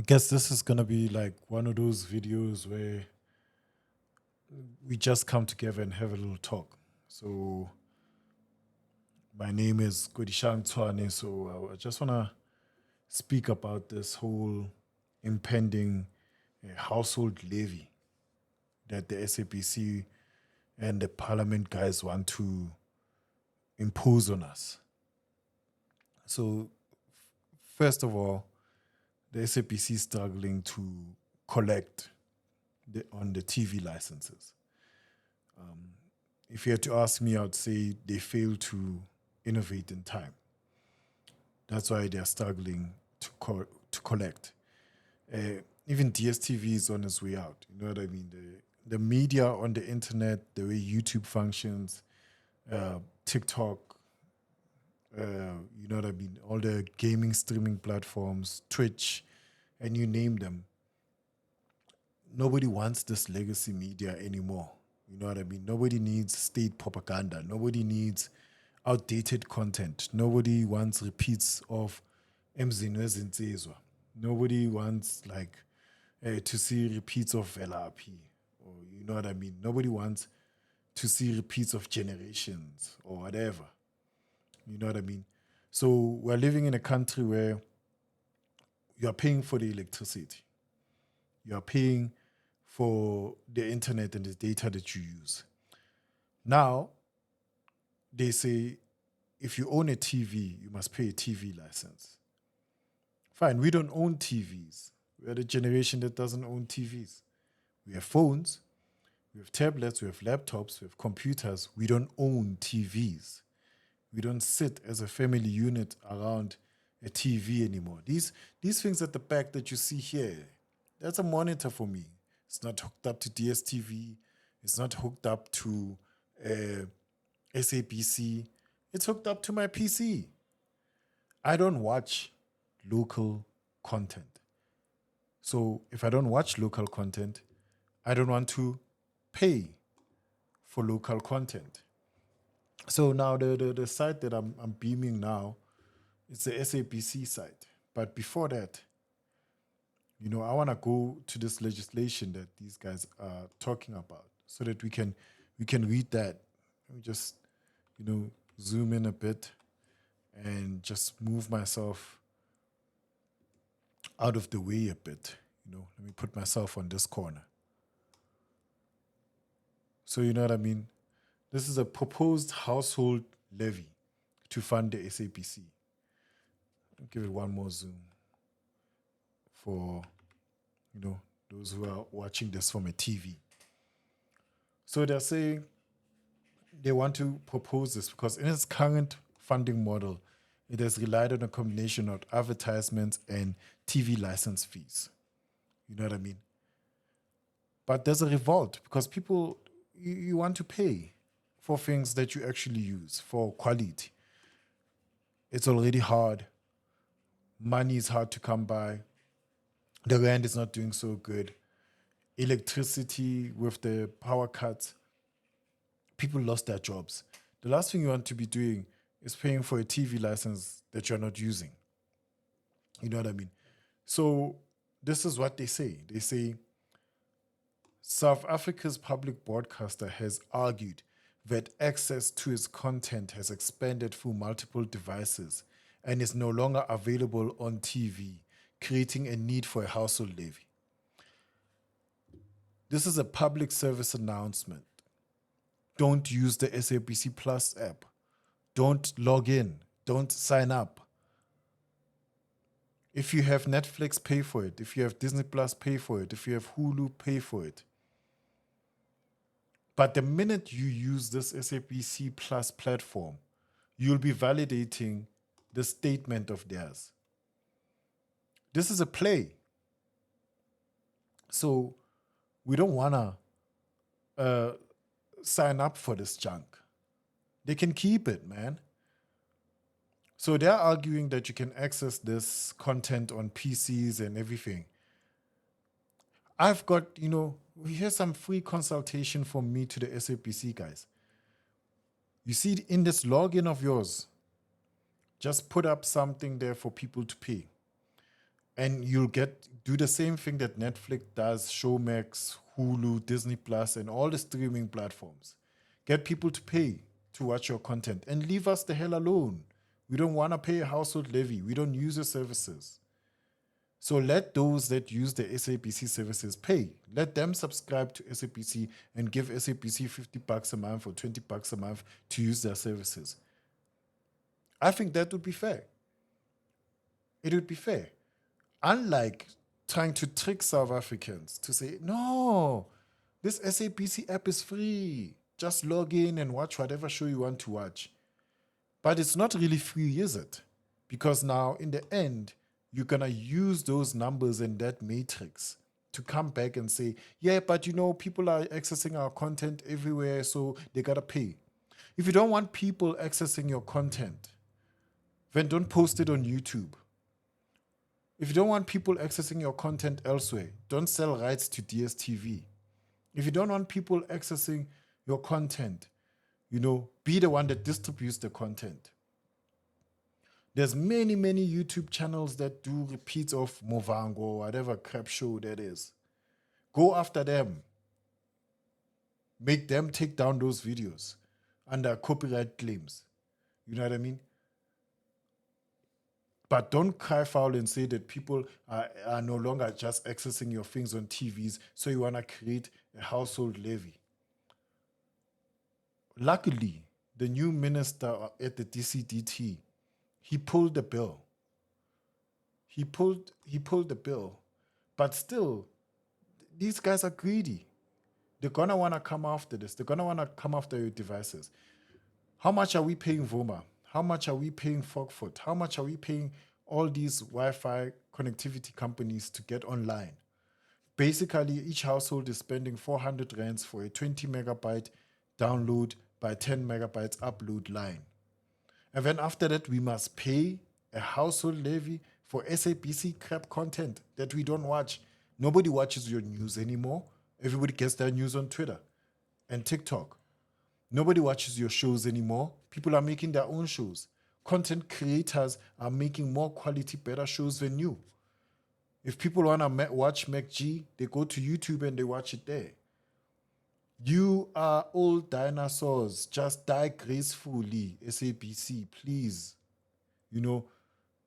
I guess this is gonna be like one of those videos where we just come together and have a little talk. So my name is Kodishang Twane. So I just wanna speak about this whole impending household levy that the SABC and the parliament guys want to impose on us. So first of all, the SABC is struggling to collect on the TV licenses. If you had to ask me, I would say they fail to innovate in time. That's why they're struggling to collect. Even DSTV is on its way out. You know what I mean? The media on the internet, the way YouTube functions, TikTok, you know what I mean? All the gaming streaming platforms, Twitch, and you name them. Nobody wants this legacy media anymore. You know what I mean? Nobody needs state propaganda. Nobody needs outdated content. Nobody wants repeats of Emzini Zinsizwa. Nobody wants like to see repeats of LRP, or you know what I mean. Nobody wants to see repeats of generations or whatever. You know what I mean. So we're living in a country where you are paying for the electricity, you are paying for the internet and the data that you use. Now they say if you own a TV, you must pay a TV license. Fine, we don't own TVs. We are the generation that doesn't own TVs. We have phones, we have tablets, we have laptops, we have computers. We don't own TVs. We don't sit as a family unit around a TV anymore. These things at the back that you see here, that's a monitor for me. It's not hooked up to DSTV. It's not hooked up to SABC. It's hooked up to my PC. I don't watch local content. So if I don't watch local content, I don't want to pay for local content. So now the site that I'm beaming now, it's the SABC site. But before that, I want to go to this legislation that these guys are talking about, so that we can read that. Let me just zoom in a bit and just move myself out of the way a bit. Let me put myself on this corner. So you know what I mean? This is a proposed household levy to fund the SABC. I'll give it one more zoom for those who are watching this from a TV. So they're saying they want to propose this because in its current funding model, it has relied on a combination of advertisements and TV license fees. You know what I mean? But there's a revolt because people, you want to pay for things that you actually use for quality. It's already hard. Money is hard to come by. The rand is not doing so good. Electricity with the power cuts, people lost their jobs. The last thing you want to be doing is paying for a TV license that you're not using. You know what I mean? So this is what they say. They say South Africa's public broadcaster has argued that access to its content has expanded through multiple devices and is no longer available on TV, creating a need for a household levy. This is a public service announcement. Don't use the SABC Plus app. Don't log in. Don't sign up. If you have Netflix, pay for it. If you have Disney Plus, pay for it. If you have Hulu, pay for it. But the minute you use this SABC Plus platform, you'll be validating the statement of theirs. This is a play. So we don't want to sign up for this junk. They can keep it, man. So they're arguing that you can access this content on PCs and everything. I've got, here's some free consultation from me to the SABC guys. You see, in this login of yours, just put up something there for people to pay. And you'll do the same thing that Netflix does, Showmax, Hulu, Disney Plus, and all the streaming platforms. Get people to pay to watch your content and leave us the hell alone. We don't want to pay a household levy. We don't use your services. So let those that use the SABC services pay. Let them subscribe to SABC and give SABC $50 a month or $20 a month to use their services. I think that would be fair. It would be fair. Unlike trying to trick South Africans to say, no, this SABC app is free. Just log in and watch whatever show you want to watch. But it's not really free, is it? Because now, in the end, you're going to use those numbers and that matrix to come back and say, yeah, but people are accessing our content everywhere, so they got to pay. If you don't want people accessing your content, then don't post it on YouTube. If you don't want people accessing your content elsewhere, don't sell rights to DSTV. If you don't want people accessing your content, be the one that distributes the content. There's many, many YouTube channels that do repeats of Movango, whatever crap show that is. Go after them. Make them take down those videos under copyright claims. You know what I mean? But don't cry foul and say that people are no longer just accessing your things on TVs, so you want to create a household levy. Luckily, the new minister at the DCDT, he pulled the bill. He pulled the bill. But still, these guys are greedy. They're going to want to come after this. They're going to want to come after your devices. How much are we paying Vuma? How much are we paying Fogfoot? How much are we paying all these Wi-Fi connectivity companies to get online? Basically, each household is spending 400 rands for a 20 megabyte download by 10 megabytes upload line. And then after that, we must pay a household levy for SABC crap content that we don't watch. Nobody watches your news anymore. Everybody gets their news on Twitter and TikTok. Nobody watches your shows anymore. People are making their own shows. Content creators are making more quality, better shows than you. If people want to watch MacG, they go to YouTube and they watch it there. You are old dinosaurs. Just die gracefully, SABC, please.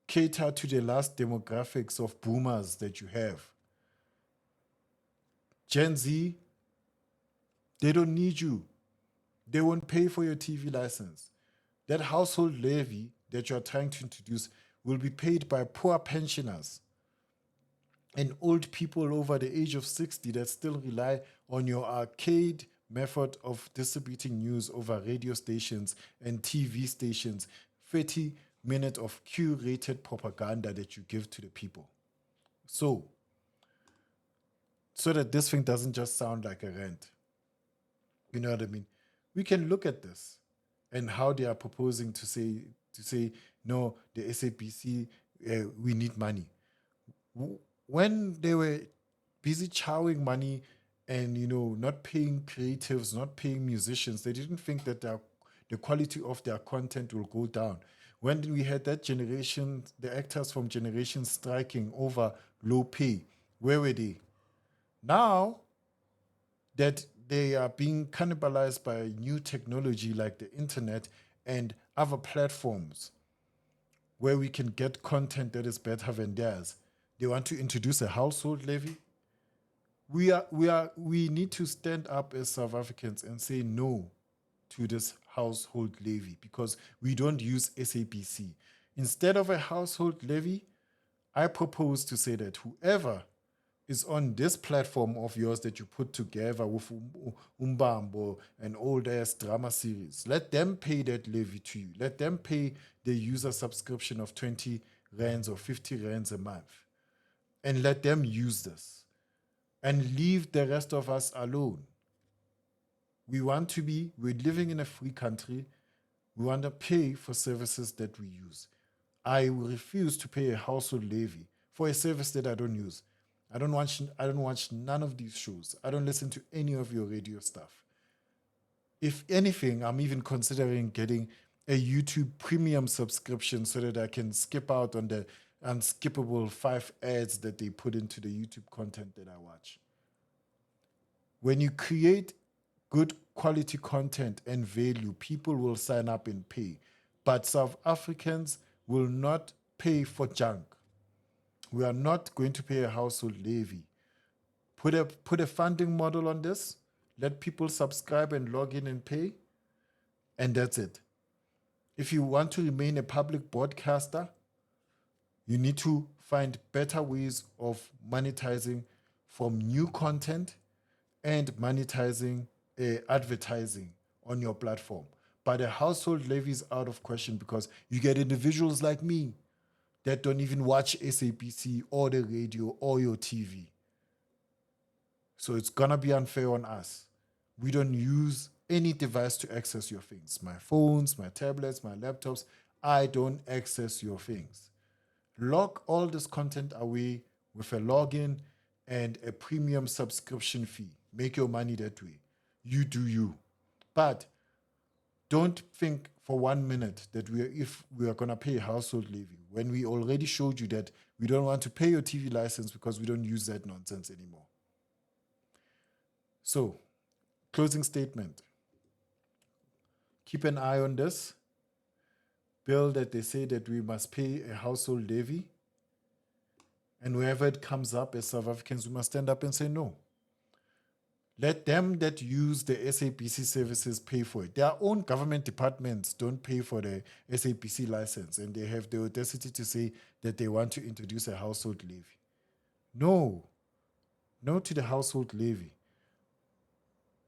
Cater to the last demographics of boomers that you have. Gen Z, they don't need you. They won't pay for your TV license. That household levy that you're trying to introduce will be paid by poor pensioners and old people over the age of 60 that still rely on your arcade method of distributing news over radio stations and TV stations, 30 minutes of curated propaganda that you give to the people. So that this thing doesn't just sound like a rant. You know what I mean? We can look at this and how they are proposing to say no, the SABC, we need money. When they were busy chowing money and not paying creatives, not paying musicians, they didn't think that the quality of their content will go down. When we had that generation, the actors from Generation striking over low pay, where were they? Now that they are being cannibalized by new technology like the internet and other platforms where we can get content that is better than theirs, they want to introduce a household levy. We need to stand up as South Africans and say no to this household levy because we don't use SABC. Instead of a household levy, I propose to say that whoever is on this platform of yours that you put together with Umbambo and old ass drama series, let them pay that levy to you. Let them pay the user subscription of 20 rands or 50 rands a month. And let them use this. And leave the rest of us alone. We're living in a free country. We want to pay for services that we use. I refuse to pay a household levy for a service that I don't use. I don't watch none of these shows. I don't listen to any of your radio stuff. If anything, I'm even considering getting a YouTube premium subscription so that I can skip out on the unskippable 5 ads that they put into the YouTube content that I watch. When you create good quality content and value, people will sign up and pay. But South Africans will not pay for junk. We are not going to pay a household levy. Put a funding model on this, let people subscribe and log in and pay, and that's it. If you want to remain a public broadcaster, you need to find better ways of monetizing from new content and monetizing advertising on your platform. But a household levy is out of question because you get individuals like me that don't even watch SABC or the radio or your TV. So it's gonna be unfair on us. We don't use any device to access your things. My phones, my tablets, my laptops, I don't access your things. Lock all this content away with a login and a premium subscription fee. Make your money that way. You do you. But don't think for 1 minute that if we are going to pay a household levy when we already showed you that we don't want to pay your TV license because we don't use that nonsense anymore. So, closing statement. Keep an eye on this bill that they say that we must pay a household levy. And wherever it comes up as South Africans, we must stand up and say no. Let them that use the SABC services pay for it. Their own government departments don't pay for the SABC license, and they have the audacity to say that they want to introduce a household levy. No. No to the household levy.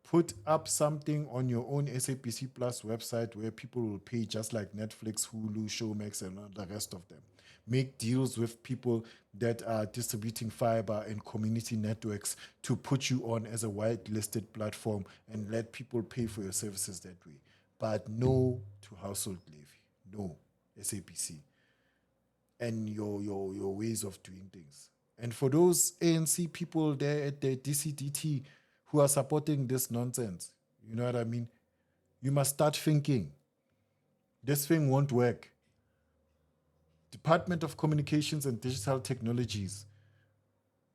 Put up something on your own SABC Plus website where people will pay just like Netflix, Hulu, Showmax, and all the rest of them. Make deals with people that are distributing fiber and community networks to put you on as a whitelisted platform and let people pay for your services that way. But no to household levy. No, SABC. And your ways of doing things. And for those ANC people there at the DCDT who are supporting this nonsense, you know what I mean? You must start thinking. This thing won't work. Department of Communications and Digital Technologies,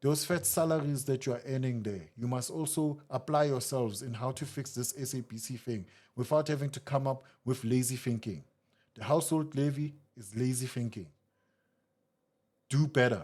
those fat salaries that you are earning there, you must also apply yourselves in how to fix this SABC thing without having to come up with lazy thinking. The household levy is lazy thinking. Do better.